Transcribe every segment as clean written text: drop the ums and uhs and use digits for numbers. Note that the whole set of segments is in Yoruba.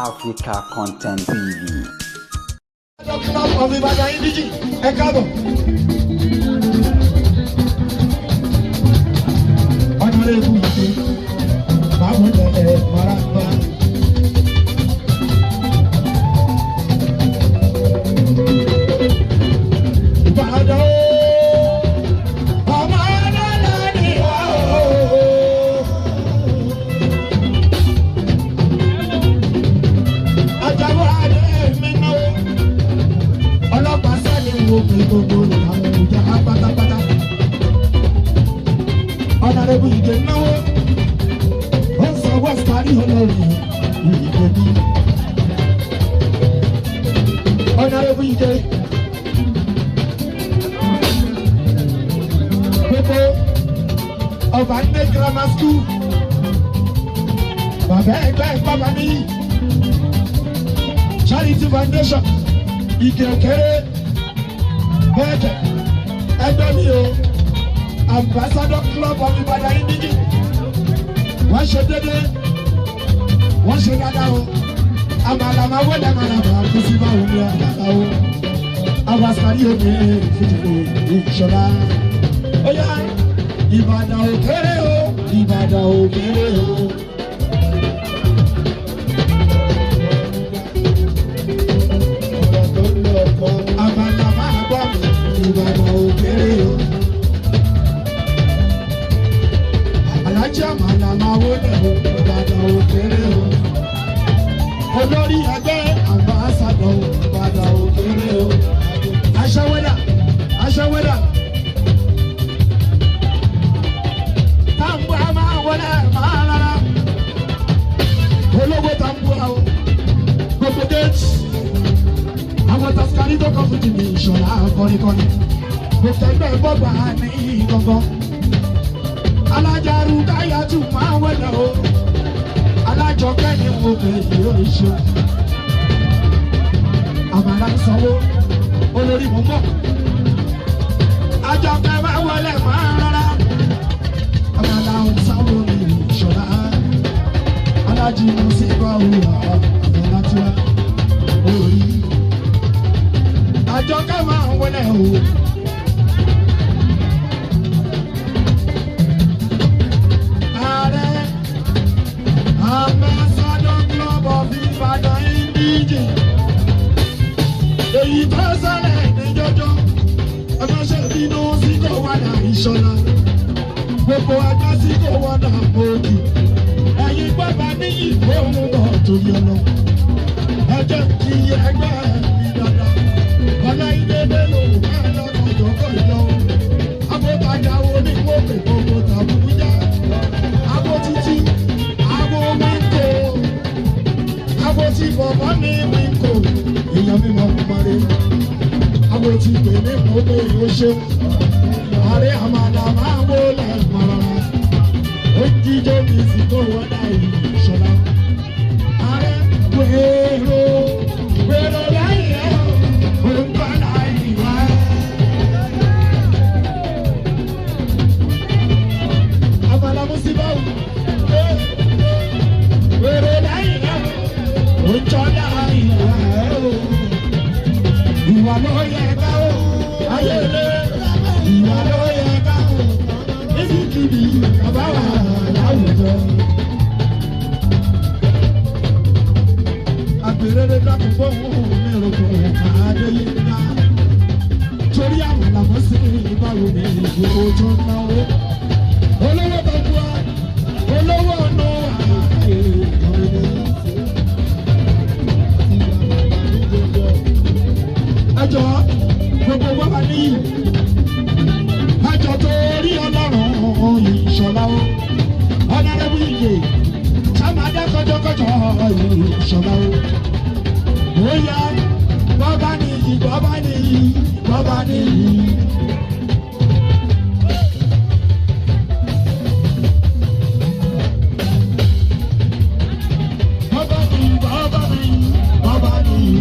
Africa Content TV. Of Ibadan indigenes, ẹ káàbọ̀. Honorable Ige, báwo lẹ mara gbà? Ìbàdàn o, ọmọ ọlọ́lá ni wà o. Ajáwó adé mi náà. Ọlọ́pàá sẹ́ni wo pé gbogbo àwọn ìjà pátápátá. Honorable Ige náwó, ó ń sọ Askari olórí Ige bí. Honorable Ige, gbogbo ọba ní grammar school, bàbá ẹgbẹ́ bàbá mi, Charity Foundation. Ige òkèrè bẹ́ẹ̀kẹ̀ ẹgbẹ́ mi o Ambassador Club of Ibadan indigenes wọ́n ṣe dédé wọ́n ṣe dáadáa o àmàlàmà wọlé àmàlàmà kò sí báwo ni àgbàlá o Askari òní fìdíkò ìṣọ̀lá ó yá Ìbàdàn òkèrè o Ìbàdàn òkèrè o. Ìbàdàn òkèrè o. Alájí àmàlàmà wọlé o. Ìbàdàn òkèrè o. Olórí ẹgbẹ́ Ambassador o. Ìbàdàn òkèrè o. Aṣẹ́wẹ́dà aṣẹ́wẹ́dà. Tàǹbù a máa wọlé máa rárá. Olówó tàǹbù a o. Gbogbo gate. Àwọn Askari tó kọ́ fún jìnnì ìṣọ̀lá kọ́nikọ́ni. Mo tẹ̀gbẹ́ bọ́gbà ní gbọ̀ngàn. Alájàrú káyà tún máa wẹ̀lẹ̀ o. Alájọkẹ́ ni mo bẹ̀ yóò ṣe. Àmàlà ń sanwó olórí mò ń bọ̀. Àjọkẹ́ máa wọlé máa rárá. Àmàlà ń sanwó ní ìṣọ̀lá. Alájí mo sì bá òwúrọ̀ àbẹ̀lá tí wá orí. Àjọkẹ́ máa wọlé o. Ààrẹ Ambassador Club of Ibadan indigenes. Èyí tó ṣẹlẹ̀ ní jọjọ́ ẹgbẹ́sẹ̀ bínú sí kò wádà ìṣọ̀lá. Gbogbo ẹgbẹ́ sí kò wádà òkè. Ẹ̀yin gbọ́dọ̀ ní ìbò mú bọ̀ torí ọ̀nà. Ẹ jẹ́ kí ẹgbẹ́ mi dáadáa. Hon.Ige ló máa lọ́kọ̀ jọ̀kọ̀ ìjọ. Abótajà wo ni wọ́n pè gbogbo tàbújá. Abo títí, abo wíńkò. Abo tí bọ̀bọ̀ ní wíńkò. Èèyàn mi mọ̀ parí. Abo tí pè ní mọ́tò yóò ṣe. Ààrẹ àmàlà máa wọlé mọ́ra. Ó jíjó mi sì kó wọ́dà ìṣọ̀lá. Ààrẹ wèrò wèrò láyé ẹ̀. Ìwà ló yẹ ká o, ayẹlẹ, ìwà ló yẹ ká o, níbikíbi bàbá wà láwùjọ. Àgbèrè dákun fún mi rògbò àdéyé ná. Torí àwọn làwọn sí ìbáwò ní ìgbò ojú náwó. Olówó tó bu wa, olówó ọ̀nà ààyè ìrìnà. Àjọ gbogbo wa wà ní àjọ tó rí Ọlọ́run ìṣọ̀lá o. Honorable Ige sàmàdé kọjọkọjọ ìṣọ̀lá o. Ó yá bọ́bá nìyí bọ́bá nìyí bọ́bá nìyí. Bọ́bá nìyí bọ́bá nìyí bọ́bá nìyí.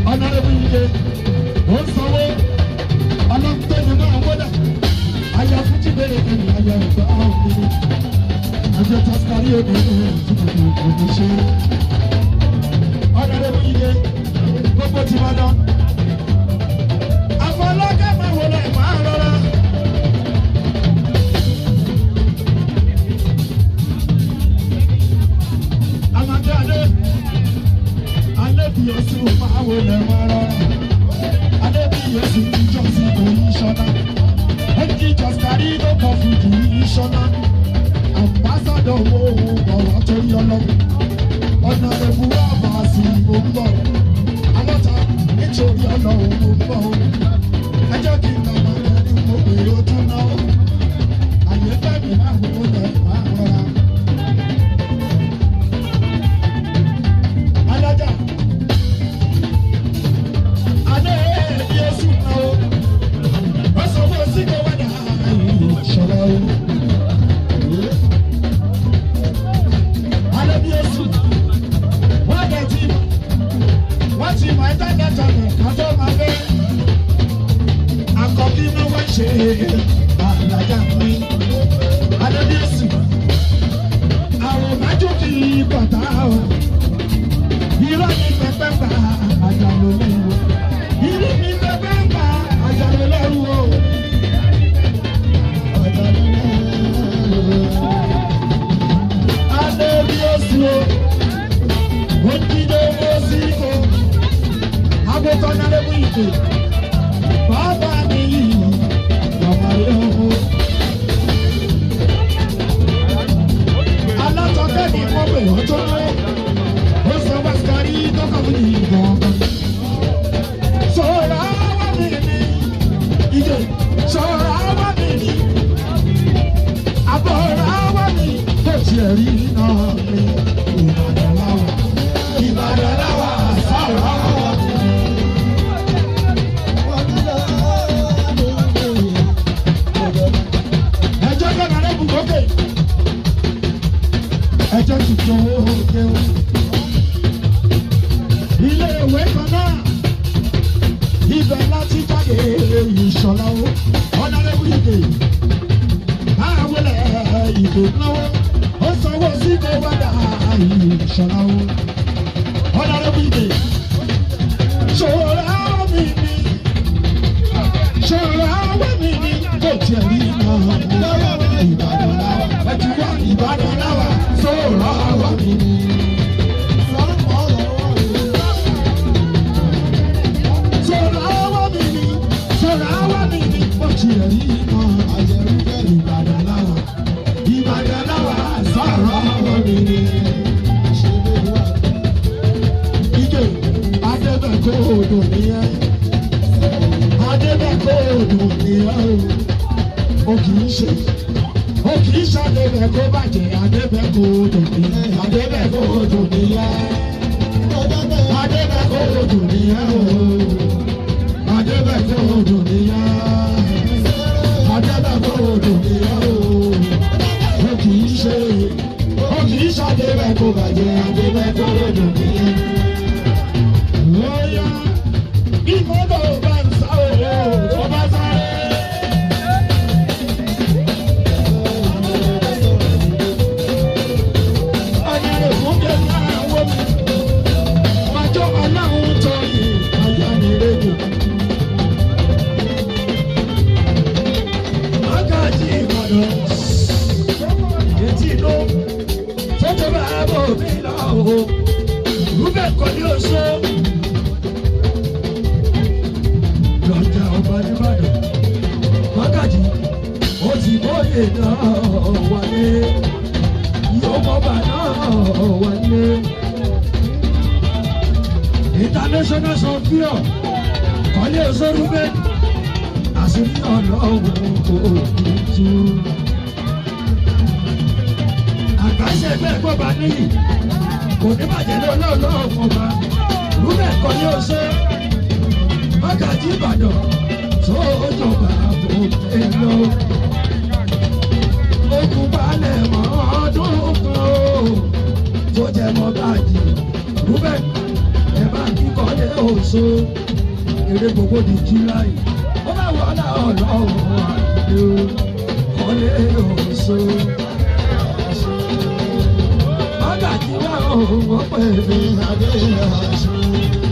Honorable Ige, ó sanwó ọlọ́pẹ́ nínú àwọn ọ̀dà. Ayọ̀ fún ti bẹ̀rẹ̀ kẹ́mi. ayọ̀ ìgbà òmìnir. Àjọ Askari obìnrin tí kò tó kò ṣe. Hon.Ige gbogbo ti máa dán. Àfọlọ́kẹ́ máa wọlé máa rọra. Àmàdé alẹ́ bí oṣù máa wọlé máa rọra. Alẹ́ bí oṣù ìjọsìn oníṣọ́nà. Hon.Ige Askari ló kọ́ fuji ìṣọ́nà. Ambassador wo ọ̀rọ̀ tó yọ lọ. Hon.Ige Ambassador mo ń bọ̀. Alọ́ta nítorí ọlọ́run mo ń bọ̀. Ẹ jẹ́ kí n lọ máa lọ ní mo bèrè ojú náà. Àyè fẹ́ mi máa wò lẹ̀ máa rọra. Alájà alẹ́ bí oṣù náà o. Wọ́n sọ fún sí kò wá dà ṣọlá o. Alẹ́ bí oṣù wọ́n dẹ̀ ti wọ́n ti mọ ẹ̀dá dẹ́tọ̀ rẹ̀ kájọ́ máa fẹ́. Àkọ́bí náà wọ́n ṣe àgbàjà mi. Alẹ́ bí oṣù àwọn májú kì í bọ̀tá o. Irọ́ ni pẹpẹ ń bá àjàló lẹ́rù. Irọ́ ni pẹpẹ ń bá àjàló lẹ́rù o. Alẹ́ bí oṣù o. Hon.Ige Ambassador o. Àgùntàn Hon.Ige. Bàbá mi yìí bàbá yóò hó. Alátọ̀kẹ́ ni mo pè ọ́ tó náà. Ó sọ Askari tó kọ́ fún ìbọn. Sọ̀rọ̀ àwọn mi ni Ige. Sọ̀rọ̀ àwọn mi ni. Àbọ̀rọ̀ àwọn mi kò tiẹ̀ rí náà mi. Ìbàdàn láwà. Ìbàdàn láwà sọ̀rọ̀ àwọn mi. Ẹjọ́ kọ́nà rẹ̀ bù lókè. Ẹjọ́ tuntun òkè o. Ilé ìwé kan náà. Ibẹ̀ láti jáde ìṣọ̀lá o. Hon.Ige. Àwọlẹ̀ ìbò náwó. Ó sanwó sí kó wá dà ìṣọ̀lá o. Hon.Ige. Ṣòro àwọn mi ni. Ṣòro àwọn mi ni. Kò tiẹ̀ rí náà. Ìbàdàn láwà. Ẹ ti wá Ìbàdàn láwà. Ṣòro àwọn mi ni. Ṣòro àwọn mi ni. Ṣòro àwọn mi ni. Kò tiẹ̀ rí náà. Ìbàdàn láwà. Ìbàdàn láwà. Ṣòro àwọn mi ni. Ige Adébẹ̀kọ́ odò nìyẹn. Adébẹ̀kọ́ odò nìyẹn o kì í ṣe Adébẹ̀kọ́ bàjẹ́. Adébẹ̀kọ́ odò nìyẹn. Adébẹ̀kọ́ odò nìyẹn. Adébẹ̀kọ́ odò nìyẹn o. Adébẹ̀kọ́ odò nìyẹn. Adébẹ̀kọ́ odò nìyẹn o kì í ṣe Adébẹ̀kọ́ bàjẹ́. Adébẹ̀kọ́ odò nìyẹn. Lọ́yà ìmọ̀lẹ́ ò bá ń sá òye ò bá sáré. Ọ̀yà rẹ̀ fún mi náà wọ́ mi. Ọjọ́ ọlọ́run tó yìí ayá mi rédíò. Mágàjí Ìbàdàn etí inú tó tó bá bò mí lọ o. Rúbẹ̀ kọ́ ní oṣù. Lọ́jà ọba nìbàdàn. Mágàjí ó ti bóyè náà wálé. Yóò mọ̀bà náà wálé. International champion kọ́lé oṣù Rúbẹ̀. Àṣírí ọlọ́run kò kí tú. Àgbàṣe ẹgbẹ́ gbọ́ba níyì. Kò ní bàjẹ́ lọ́lọ́ọ̀lọ́ọ̀ ọba. Rúbẹ̀ kọ́lé oṣù. Mágàjí Ìbàdàn tó jọba òkè lọ. Ogun balẹ̀ mọ́ ọdún kan o. Tó jẹ́ Mágàjí Rúbẹ̀ ẹ bá kíkọ́lé oṣù. Eré gbogbo di July. Ó bá wọlé ọlọ́run àti kọ́lé oṣù. mi adé ọ̀ṣun.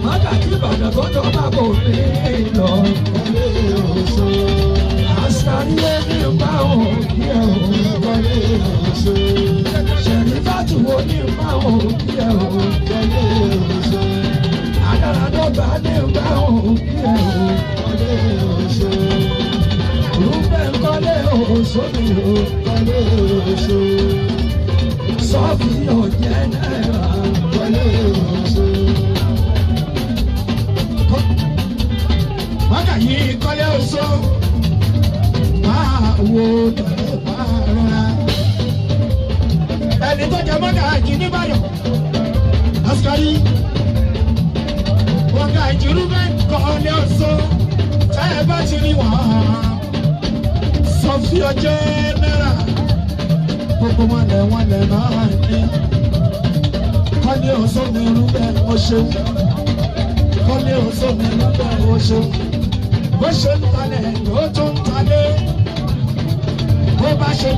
Mágàjí Ìbàdàn gbọ́dọ̀ má bò mí lọ. Adé ọ̀ṣun. Askari ẹni bá òun kí ẹ o. Adé ọ̀ṣun. Ṣẹ̀rífátù oní bá òun kí ẹ o. Adé ọ̀ṣun. Àdàlàdọ́gba ní bá òun kí ẹ o. Adé ọ̀ṣun. Rúbẹ̀ kọ́lé òṣòdì o. Adé ọ̀ṣun. Sọ́ọ̀fì ọ̀jẹ̀ náírà. Adé ọ̀ṣun. Mágàjí kọ́lé oṣó máa wo tẹ̀lé máa rọra. Ẹni tó jẹ Mágàjí nìbàdàn Askari Mágàjí Rúbẹ̀ kọ́lé oṣó tẹ́ ẹ bá ti rí wọ́n Sọ́fì ọjọ́ náírà gbogbo wọn lẹ̀ náà ní. Kọ́lé oṣó mi Rúbẹ̀ oṣó kọ́lé oṣó mi Rúbẹ̀ oṣó. Bó ṣe ń talẹ̀ ló tún talẹ̀. Bó bá ṣe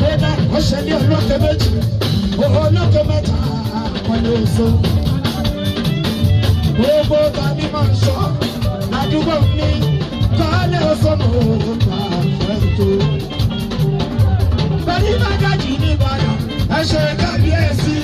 bóyá ó ṣe ní olókè méjì, olókè mẹ́ta kọ́lé oṣó. Gbogbo tani máa ń sọ àdúgbò ní kọ́lé oṣó mò ń gbà fẹ́ tó. Pẹ̀lú Mágàjí ní Ìbàdàn, ẹ ṣe kábíyèsí.